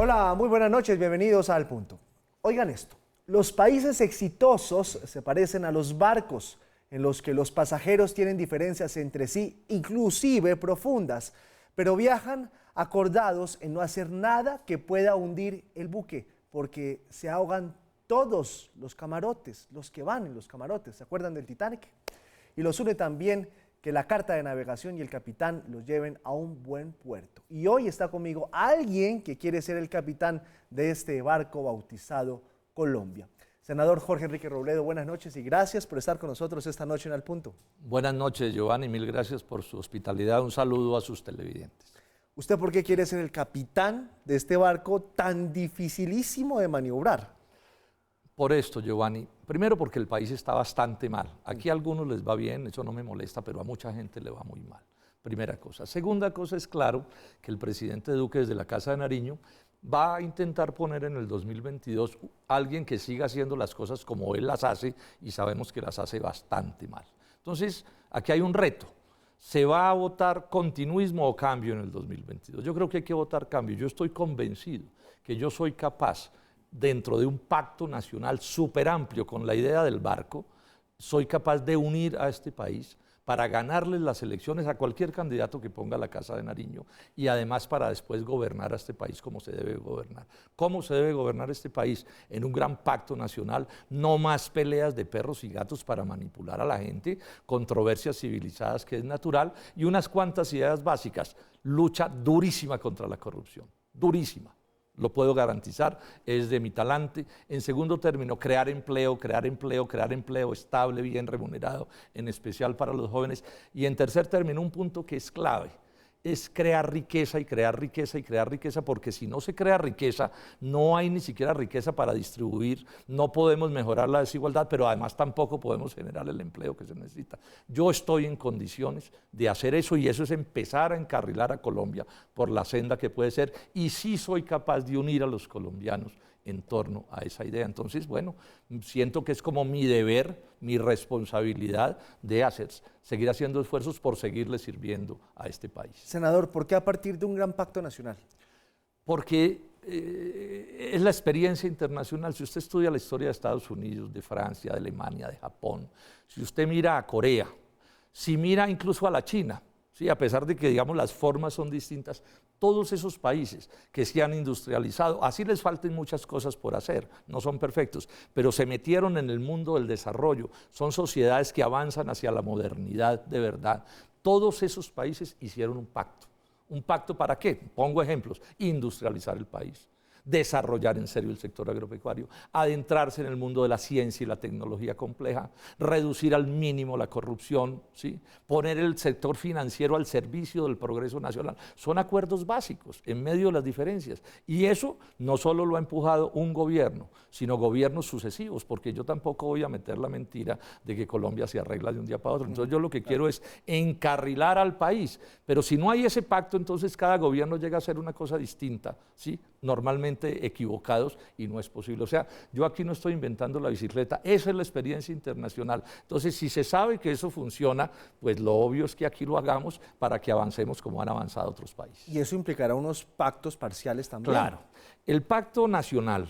Hola, muy buenas noches, bienvenidos a Al Punto. Oigan esto, los países exitosos se parecen a los barcos en los que los pasajeros tienen diferencias entre sí, inclusive profundas, pero viajan acordados en no hacer nada que pueda hundir el buque, porque se ahogan todos los camarotes, los que van en los camarotes, ¿se acuerdan del Titanic? Y los une también que la carta de navegación y el capitán los lleven a un buen puerto. Y hoy está conmigo alguien que quiere ser el capitán de este barco bautizado Colombia. Senador Jorge Enrique Robledo, buenas noches y gracias por estar con nosotros esta noche en Al Punto. Buenas noches, Giovanni, mil gracias por su hospitalidad. Un saludo a sus televidentes. ¿Usted por qué quiere ser el capitán de este barco tan dificilísimo de maniobrar? Por esto, Giovanni, primero porque el país está bastante mal. Aquí a algunos les va bien, eso no me molesta, pero a mucha gente le va muy mal. Primera cosa. Segunda cosa, es claro que el presidente Duque desde la Casa de Nariño va a intentar poner en el 2022 alguien que siga haciendo las cosas como él las hace y sabemos que las hace bastante mal. Entonces, aquí hay un reto. ¿Se va a votar continuismo o cambio en el 2022? Yo creo que hay que votar cambio. Yo estoy convencido que yo soy capaz, dentro de un pacto nacional súper amplio con la idea del barco, soy capaz de unir a este país para ganarles las elecciones a cualquier candidato que ponga la Casa de Nariño y además para después gobernar a este país como se debe gobernar. ¿Cómo se debe gobernar este país? En un gran pacto nacional, no más peleas de perros y gatos para manipular a la gente, controversias civilizadas que es natural y unas cuantas ideas básicas. Lucha durísima contra la corrupción, durísima. Lo puedo garantizar, es de mi talante. En segundo término, crear empleo estable, bien remunerado, en especial para los jóvenes. Y en tercer término, un punto que es clave, es crear riqueza y crear riqueza y crear riqueza, porque si no se crea riqueza, no hay ni siquiera riqueza para distribuir, no podemos mejorar la desigualdad, pero además tampoco podemos generar el empleo que se necesita. Yo estoy en condiciones de hacer eso y eso es empezar a encarrilar a Colombia por la senda que puede ser y sí soy capaz de unir a los colombianos en torno a esa idea. Entonces, bueno, siento que es como mi deber, mi responsabilidad de seguir haciendo esfuerzos por seguirle sirviendo a este país. Senador, ¿por qué a partir de un gran pacto nacional? Porque es la experiencia internacional. Si usted estudia la historia de Estados Unidos, de Francia, de Alemania, de Japón, si usted mira a Corea, si mira incluso a la China, ¿sí? A pesar de que, digamos, las formas son distintas, todos esos países que se han industrializado, así les faltan muchas cosas por hacer, no son perfectos, pero se metieron en el mundo del desarrollo, son sociedades que avanzan hacia la modernidad de verdad. Todos esos países hicieron un pacto. ¿Un pacto para qué? Pongo ejemplos: industrializar el país, desarrollar en serio el sector agropecuario, adentrarse en el mundo de la ciencia y la tecnología compleja, reducir al mínimo la corrupción, ¿sí? Poner el sector financiero al servicio del progreso nacional. Son acuerdos básicos en medio de las diferencias. Y eso no solo lo ha empujado un gobierno, sino gobiernos sucesivos, porque yo tampoco voy a meter la mentira de que Colombia se arregla de un día para otro. Entonces yo lo que quiero es encarrilar al país. Pero si no hay ese pacto, entonces cada gobierno llega a hacer una cosa distinta, ¿sí? Normalmente equivocados y no es posible. O sea, yo aquí no estoy inventando la bicicleta, esa es la experiencia internacional. Entonces, si se sabe que eso funciona, pues lo obvio es que aquí lo hagamos para que avancemos como han avanzado otros países. Y eso implicará unos pactos parciales también. Claro, el pacto nacional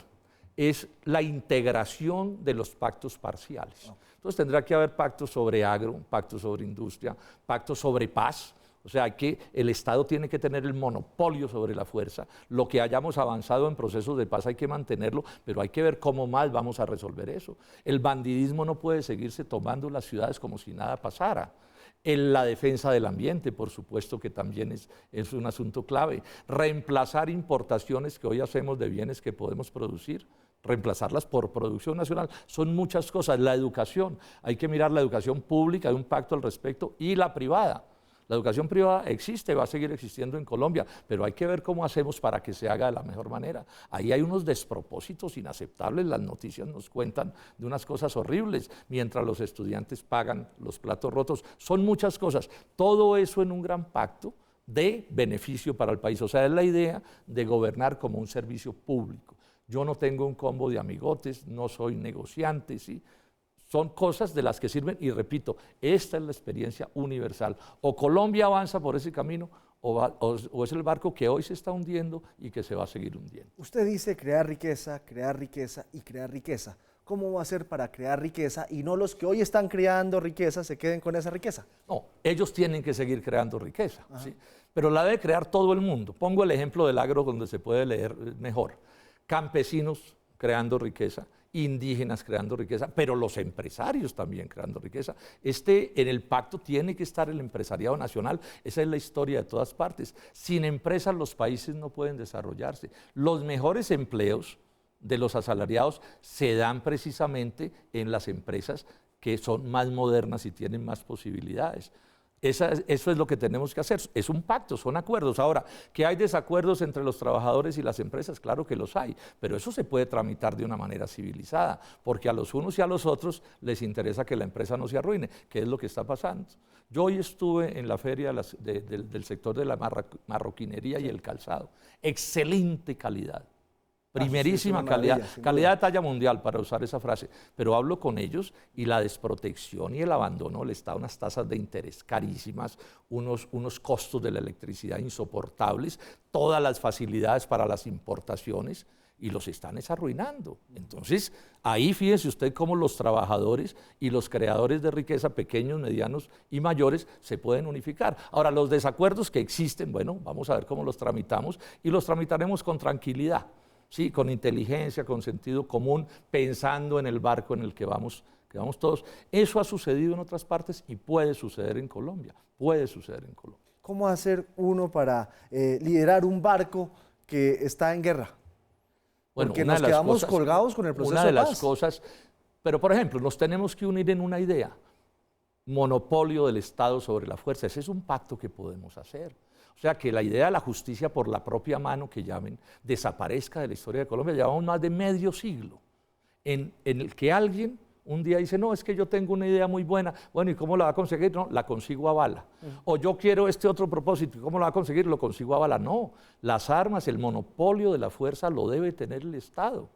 es la integración de los pactos parciales. Entonces tendrá que haber pactos sobre agro, pactos sobre industria, pactos sobre paz. O sea, el Estado tiene que tener el monopolio sobre la fuerza. Lo que hayamos avanzado en procesos de paz hay que mantenerlo, pero hay que ver cómo más vamos a resolver eso. El bandidismo no puede seguirse tomando las ciudades como si nada pasara. La defensa del ambiente, por supuesto que también es un asunto clave. Reemplazar importaciones que hoy hacemos de bienes que podemos producir, reemplazarlas por producción nacional. Son muchas cosas. La educación, hay que mirar la educación pública, hay un pacto al respecto, y la privada. La educación privada existe, va a seguir existiendo en Colombia, pero hay que ver cómo hacemos para que se haga de la mejor manera. Ahí hay unos despropósitos inaceptables, las noticias nos cuentan de unas cosas horribles, mientras los estudiantes pagan los platos rotos. Son muchas cosas, todo eso en un gran pacto de beneficio para el país. O sea, es la idea de gobernar como un servicio público. Yo no tengo un combo de amigotes, no soy negociante, ¿sí? Son cosas de las que sirven y repito, esta es la experiencia universal. O Colombia avanza por ese camino o es el barco que hoy se está hundiendo y que se va a seguir hundiendo. Usted dice crear riqueza y crear riqueza. ¿Cómo va a ser para crear riqueza y no los que hoy están creando riqueza se queden con esa riqueza? No, ellos tienen que seguir creando riqueza, ¿sí? Pero la debe crear todo el mundo. Pongo el ejemplo del agro donde se puede leer mejor. Campesinos creando riqueza, indígenas creando riqueza, pero los empresarios también creando riqueza. En el pacto tiene que estar el empresariado nacional, esa es la historia de todas partes. Sin empresas los países no pueden desarrollarse. Los mejores empleos de los asalariados se dan precisamente en las empresas que son más modernas y tienen más posibilidades. Eso es lo que tenemos que hacer. Es un pacto, son acuerdos. Ahora, ¿que hay desacuerdos entre los trabajadores y las empresas? Claro que los hay, pero eso se puede tramitar de una manera civilizada, porque a los unos y a los otros les interesa que la empresa no se arruine, que es lo que está pasando. Yo hoy estuve en la feria del sector de la marroquinería y el calzado. Excelente calidad. Primerísima calidad, calidad de talla mundial, para usar esa frase. Pero hablo con ellos y la desprotección y el abandono del Estado, unas tasas de interés carísimas, unos costos de la electricidad insoportables, todas las facilidades para las importaciones, y los están arruinando. Entonces, ahí fíjense usted cómo los trabajadores y los creadores de riqueza, pequeños, medianos y mayores, se pueden unificar. Ahora, los desacuerdos que existen, bueno, vamos a ver cómo los tramitamos, y los tramitaremos con tranquilidad. Sí, con inteligencia, con sentido común, pensando en el barco en el que vamos todos. Eso ha sucedido en otras partes y puede suceder en Colombia. Puede suceder en Colombia. ¿Cómo hacer uno para liderar un barco que está en guerra? Bueno, porque nos quedamos colgados con el proceso de paz. Una de las cosas, pero por ejemplo, nos tenemos que unir en una idea. Monopolio del Estado sobre la fuerza. Ese es un pacto que podemos hacer. O sea, que la idea de la justicia por la propia mano, que llamen, desaparezca de la historia de Colombia. Llevamos más de medio siglo en el que alguien un día dice, no, es que yo tengo una idea muy buena. Bueno, ¿y cómo la va a conseguir? No, la consigo a bala. O yo quiero este otro propósito, ¿y cómo lo va a conseguir? Lo consigo a bala. No, las armas, el monopolio de la fuerza lo debe tener el Estado.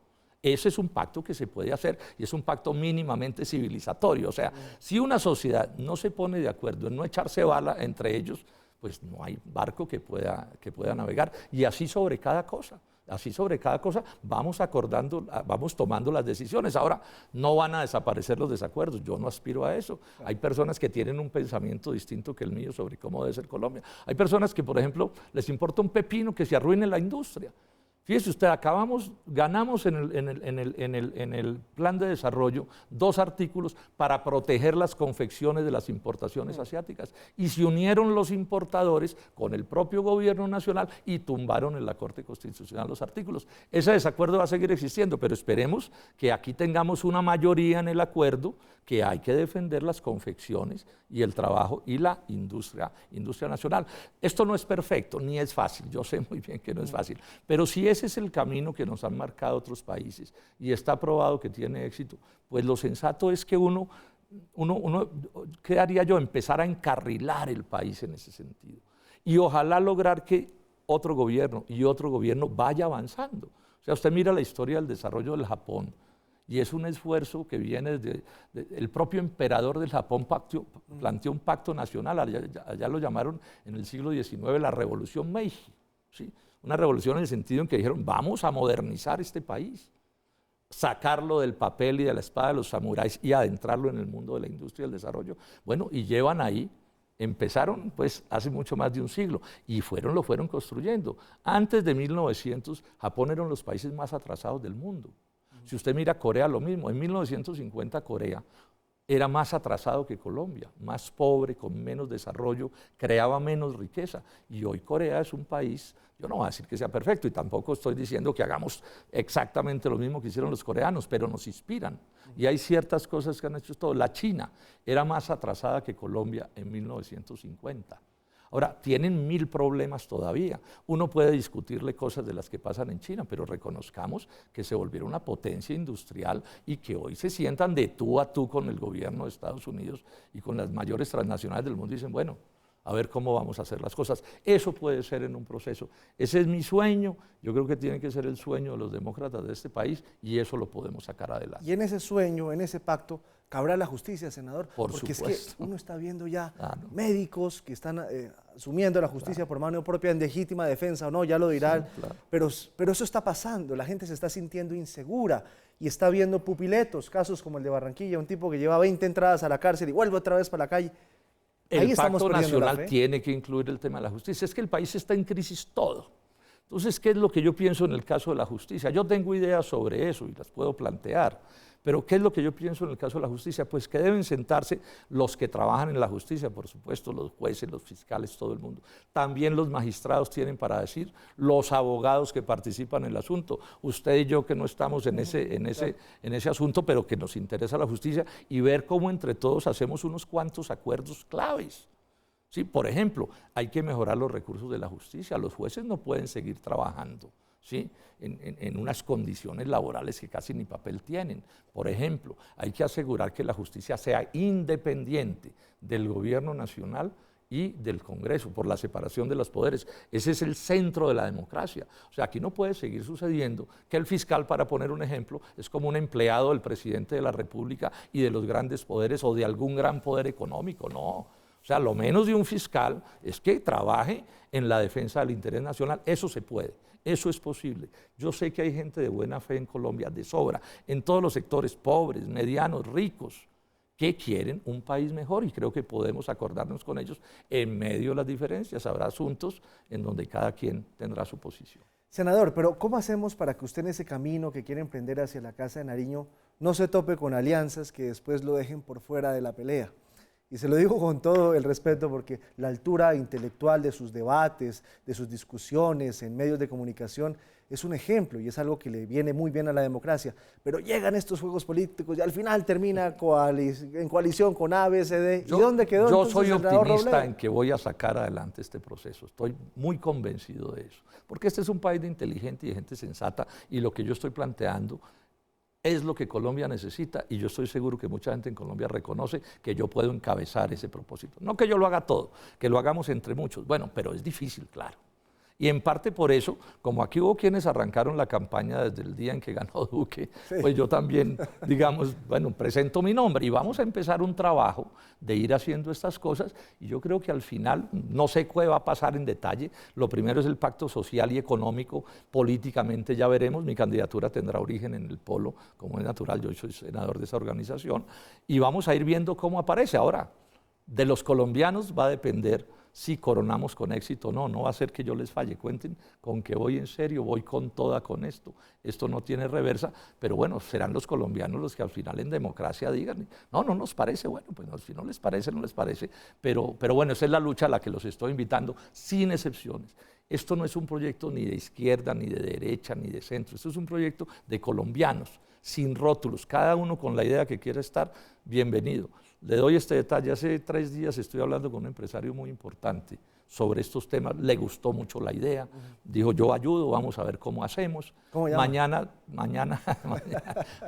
Ese es un pacto que se puede hacer y es un pacto mínimamente civilizatorio. O sea, si una sociedad no se pone de acuerdo en no echarse bala entre ellos, pues no hay barco que pueda navegar. Y así sobre cada cosa. Así sobre cada cosa vamos acordando, vamos tomando las decisiones. Ahora, no van a desaparecer los desacuerdos, yo no aspiro a eso. Hay personas que tienen un pensamiento distinto que el mío sobre cómo debe ser Colombia. Hay personas que, por ejemplo, les importa un pepino que se arruine la industria. Fíjese usted, ganamos en el plan de desarrollo 2 artículos para proteger las confecciones de las importaciones asiáticas, y se unieron los importadores con el propio gobierno nacional y tumbaron en la Corte Constitucional los artículos. Ese desacuerdo va a seguir existiendo, pero esperemos que aquí tengamos una mayoría en el acuerdo que hay que defender las confecciones y el trabajo y la industria nacional. Esto no es perfecto, ni es fácil, yo sé muy bien que no es fácil, pero si ese es el camino que nos han marcado otros países y está probado que tiene éxito, pues lo sensato es que ¿qué haría yo? Empezar a encarrilar el país en ese sentido. Y ojalá lograr que otro gobierno y otro gobierno vaya avanzando. O sea, usted mira la historia del desarrollo del Japón, y es un esfuerzo que viene el propio emperador del Japón planteó un pacto nacional, allá lo llamaron en el siglo XIX la Revolución Meiji, ¿sí? Una revolución en el sentido en que dijeron, vamos a modernizar este país, sacarlo del papel y de la espada de los samuráis y adentrarlo en el mundo de la industria y el desarrollo. Bueno, y llevan ahí, empezaron pues hace mucho más de un siglo y lo fueron construyendo. Antes de 1900, Japón era uno de los países más atrasados del mundo. Si usted mira Corea, lo mismo. En 1950 Corea era más atrasado que Colombia, más pobre, con menos desarrollo, creaba menos riqueza. Y hoy Corea es un país, yo no voy a decir que sea perfecto y tampoco estoy diciendo que hagamos exactamente lo mismo que hicieron los coreanos, pero nos inspiran. Y hay ciertas cosas que han hecho todo. La China era más atrasada que Colombia en 1950. Ahora, tienen 1000 problemas todavía. Uno puede discutirle cosas de las que pasan en China, pero reconozcamos que se volvieron una potencia industrial y que hoy se sientan de tú a tú con el gobierno de Estados Unidos y con las mayores transnacionales del mundo y dicen, bueno, a ver cómo vamos a hacer las cosas. Eso puede ser en un proceso. Ese es mi sueño, yo creo que tiene que ser el sueño de los demócratas de este país y eso lo podemos sacar adelante. Y en ese sueño, en ese pacto, cabrá la justicia, senador, Porque es que uno está viendo ya Claro. médicos que están asumiendo la justicia por mano propia en legítima defensa o no, ya lo dirán, Sí, claro. pero eso está pasando, la gente se está sintiendo insegura y está viendo pupiletos, casos como el de Barranquilla, un tipo que lleva 20 entradas a la cárcel y vuelve otra vez para la calle. Ahí El estamos Pacto perdiendo la Nacional fe. tiene que incluir el tema de la justicia. Es que el país está en crisis todo. Entonces, ¿qué es lo que yo pienso en el caso de la justicia? Yo tengo ideas sobre eso y las puedo plantear, pero ¿qué es lo que yo pienso en el caso de la justicia? Pues que deben sentarse los que trabajan en la justicia, por supuesto, los jueces, los fiscales, todo el mundo. También los magistrados tienen para decir, los abogados que participan en el asunto. Usted y yo que no estamos en ese asunto, pero que nos interesa la justicia y ver cómo entre todos hacemos unos cuantos acuerdos claves. Sí, por ejemplo, hay que mejorar los recursos de la justicia. Los jueces no pueden seguir trabajando, ¿sí?, en unas condiciones laborales que casi ni papel tienen. Por ejemplo, hay que asegurar que la justicia sea independiente del gobierno nacional y del Congreso, por la separación de los poderes. Ese es el centro de la democracia. O sea, aquí no puede seguir sucediendo que el fiscal, para poner un ejemplo, es como un empleado del presidente de la República y de los grandes poderes o de algún gran poder económico. No. O sea, lo menos de un fiscal es que trabaje en la defensa del interés nacional. Eso se puede, eso es posible. Yo sé que hay gente de buena fe en Colombia, de sobra, en todos los sectores, pobres, medianos, ricos, que quieren un país mejor y creo que podemos acordarnos con ellos en medio de las diferencias. Habrá asuntos en donde cada quien tendrá su posición. Senador, pero ¿cómo hacemos para que usted en ese camino que quiere emprender hacia la Casa de Nariño no se tope con alianzas que después lo dejen por fuera de la pelea? Y se lo digo con todo el respeto porque la altura intelectual de sus debates, de sus discusiones en medios de comunicación es un ejemplo y es algo que le viene muy bien a la democracia. Pero llegan estos juegos políticos y al final termina en coalición con A, B, C, D. ¿Y dónde quedó Yo entonces soy el senador optimista Robledo? en que voy a sacar adelante este proceso. Estoy muy convencido de eso. Porque este es un país de inteligente y de gente sensata y lo que yo estoy planteando es lo que Colombia necesita y yo estoy seguro que mucha gente en Colombia reconoce que yo puedo encabezar ese propósito. No que yo lo haga todo, que lo hagamos entre muchos. Bueno, pero es difícil, claro. Y en parte por eso, como aquí hubo quienes arrancaron la campaña desde el día en que ganó Duque, sí, pues yo también, digamos, bueno, presento mi nombre y vamos a empezar un trabajo de ir haciendo estas cosas y yo creo que al final, no sé qué va a pasar en detalle, lo primero es el pacto social y económico, políticamente ya veremos, mi candidatura tendrá origen en el Polo, como es natural, yo soy senador de esa organización, y vamos a ir viendo cómo aparece. Ahora, de los colombianos va a depender si coronamos con éxito o no, no va a ser que yo les falle, cuenten con que voy en serio, voy con toda con esto no tiene reversa, pero bueno, serán los colombianos los que al final en democracia digan, no nos parece, bueno, pues no, si no les parece, no les parece, pero bueno, esa es la lucha a la que los estoy invitando, sin excepciones. Esto no es un proyecto ni de izquierda, ni de derecha, ni de centro, esto es un proyecto de colombianos, sin rótulos, cada uno con la idea que quiera estar, bienvenido. Le doy este detalle, hace 3 días estoy hablando con un empresario muy importante sobre estos temas, le gustó mucho la idea, dijo yo ayudo, vamos a ver cómo hacemos. ¿Cómo llama?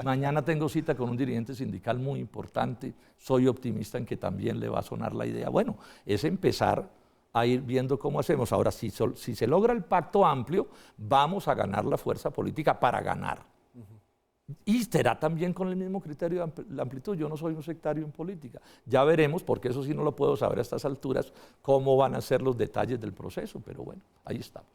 Mañana tengo cita con un dirigente sindical muy importante, soy optimista en que también le va a sonar la idea. Bueno, es empezar a ir viendo cómo hacemos. Ahora, si se logra el pacto amplio, vamos a ganar la fuerza política para ganar. Y será también con el mismo criterio de la amplitud. Yo no soy un sectario en política. Ya veremos, porque eso sí no lo puedo saber a estas alturas, cómo van a ser los detalles del proceso, pero bueno, ahí estamos.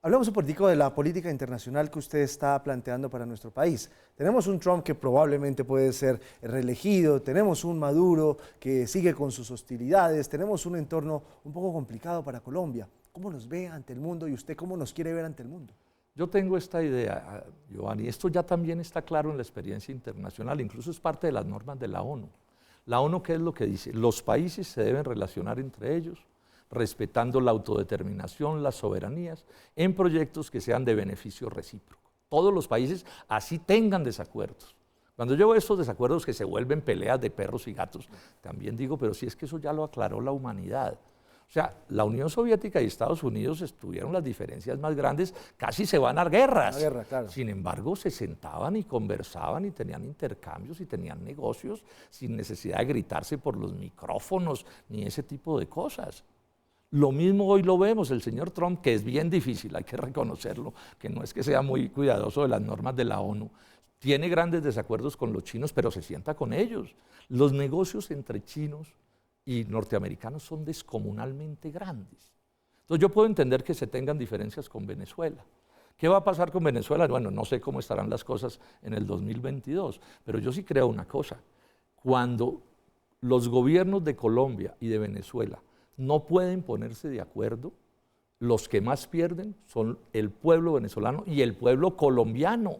Hablamos un poquitico de la política internacional que usted está planteando para nuestro país. Tenemos un Trump que probablemente puede ser reelegido, tenemos un Maduro que sigue con sus hostilidades, tenemos un entorno un poco complicado para Colombia. ¿Cómo nos ve ante el mundo y usted cómo nos quiere ver ante el mundo? Yo tengo esta idea, Giovanni, esto ya también está claro en la experiencia internacional, incluso es parte de las normas de la ONU. La ONU, ¿qué es lo que dice? Los países se deben relacionar entre ellos, respetando la autodeterminación, las soberanías, en proyectos que sean de beneficio recíproco. Todos los países así tengan desacuerdos. Cuando yo veo estos desacuerdos que se vuelven peleas de perros y gatos, también digo, pero si es que eso ya lo aclaró la humanidad. O sea, la Unión Soviética y Estados Unidos tuvieron las diferencias más grandes, casi se van a guerras. Guerra, claro. Sin embargo, se sentaban y conversaban y tenían intercambios y tenían negocios sin necesidad de gritarse por los micrófonos ni ese tipo de cosas. Lo mismo hoy lo vemos, el señor Trump, que es bien difícil, hay que reconocerlo, que no es que sea muy cuidadoso de las normas de la ONU, tiene grandes desacuerdos con los chinos, pero se sienta con ellos. Los negocios entre chinos y norteamericanos son descomunalmente grandes. Entonces yo puedo entender que se tengan diferencias con Venezuela. ¿Qué va a pasar con Venezuela? Bueno, no sé cómo estarán las cosas en el 2022, pero yo sí creo una cosa. Cuando los gobiernos de Colombia y de Venezuela no pueden ponerse de acuerdo, los que más pierden son el pueblo venezolano y el pueblo colombiano.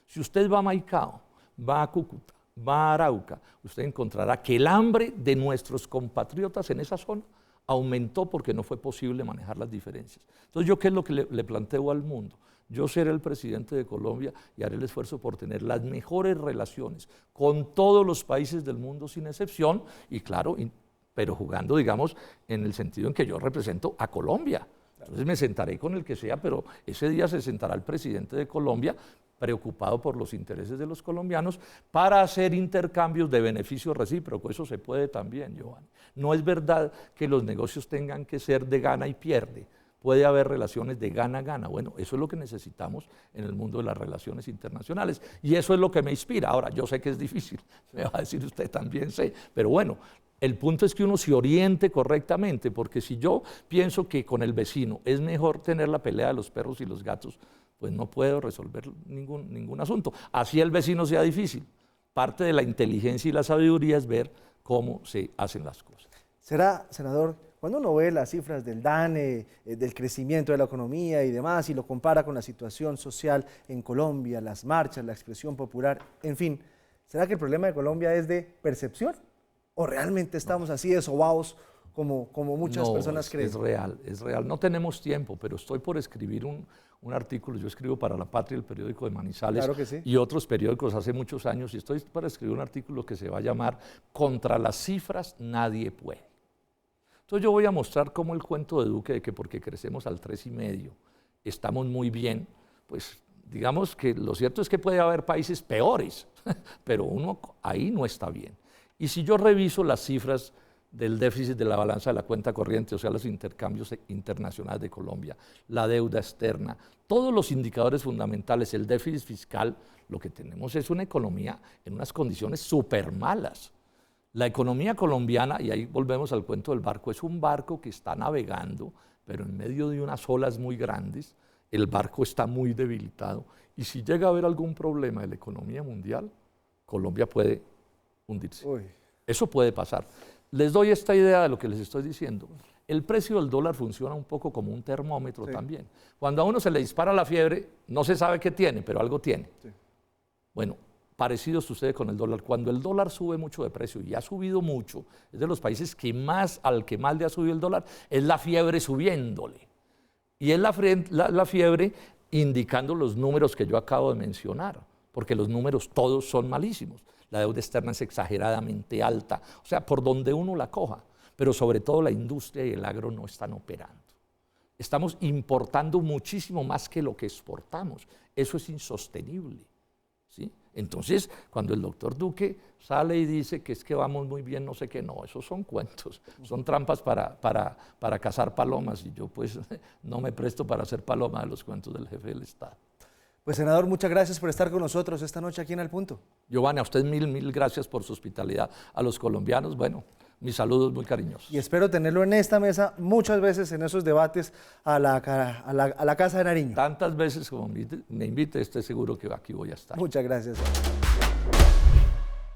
Si usted va a Maicao, va a Cúcuta, va a Arauca, usted encontrará que el hambre de nuestros compatriotas en esa zona aumentó porque no fue posible manejar las diferencias. Entonces, ¿yo qué es lo que le planteo al mundo? Yo seré el presidente de Colombia y haré el esfuerzo por tener las mejores relaciones con todos los países del mundo sin excepción y claro, pero jugando, digamos, en el sentido en que yo represento a Colombia. Entonces me sentaré con el que sea, pero ese día se sentará el presidente de Colombia preocupado por los intereses de los colombianos para hacer intercambios de beneficios recíprocos. Eso se puede también, Giovanni. No es verdad que los negocios tengan que ser de gana y pierde. Puede haber relaciones de gana-gana. Bueno, eso es lo que necesitamos en el mundo de las relaciones internacionales. Y eso es lo que me inspira. Ahora, yo sé que es difícil, me va a decir usted también sé, pero bueno, el punto es que uno se oriente correctamente, porque si yo pienso que con el vecino es mejor tener la pelea de los perros y los gatos, pues no puedo resolver ningún asunto. Así el vecino sea difícil. Parte de la inteligencia y la sabiduría es ver cómo se hacen las cosas. ¿Será, senador, cuando uno ve las cifras del DANE, del crecimiento de la economía y demás, y lo compara con la situación social en Colombia, las marchas, la expresión popular, en fin, ¿será que el problema de Colombia es de percepción? ¿O realmente estamos así de sobaos como muchas personas creen? Es real. No tenemos tiempo, pero estoy por escribir un artículo. Yo escribo para La Patria, el periódico de Manizales, claro que sí, y otros periódicos hace muchos años, y estoy para escribir un artículo que se va a llamar Contra las cifras nadie puede. Entonces yo voy a mostrar cómo el cuento de Duque de que porque crecemos al 3,5 estamos muy bien, pues digamos que lo cierto es que puede haber países peores, pero uno ahí no está bien. Y si yo reviso las cifras del déficit de la balanza de la cuenta corriente, o sea, los intercambios internacionales de Colombia, la deuda externa, todos los indicadores fundamentales, el déficit fiscal, lo que tenemos es una economía en unas condiciones súper malas. La economía colombiana, y ahí volvemos al cuento del barco, es un barco que está navegando, pero en medio de unas olas muy grandes, el barco está muy debilitado, y si llega a haber algún problema de la economía mundial, Colombia puede hundirse. Uy. Eso puede pasar. Les doy esta idea de lo que les estoy diciendo. El precio del dólar funciona un poco como un termómetro también. Cuando a uno se le dispara la fiebre, no se sabe qué tiene, pero algo tiene. Sí. Bueno, parecido sucede con el dólar. Cuando el dólar sube mucho de precio y ha subido mucho, es de los países que al que más le ha subido el dólar, es la fiebre subiéndole. Y es la fiebre indicando los números que yo acabo de mencionar, porque los números todos son malísimos. La deuda externa es exageradamente alta, o sea, por donde uno la coja, pero sobre todo la industria y el agro no están operando. Estamos importando muchísimo más que lo que exportamos. Eso es insostenible, ¿sí? Entonces, cuando el doctor Duque sale y dice que es que vamos muy bien, no sé qué, no, esos son cuentos, son trampas para cazar palomas, y yo pues no me presto para hacer paloma de los cuentos del jefe del Estado. Pues, senador, muchas gracias por estar con nosotros esta noche aquí en Al Punto. Giovanni, a usted mil gracias por su hospitalidad. A los colombianos, bueno, mis saludos muy cariñosos. Y espero tenerlo en esta mesa muchas veces en esos debates a la Casa de Nariño. Tantas veces como me invite, estoy seguro que aquí voy a estar. Muchas gracias.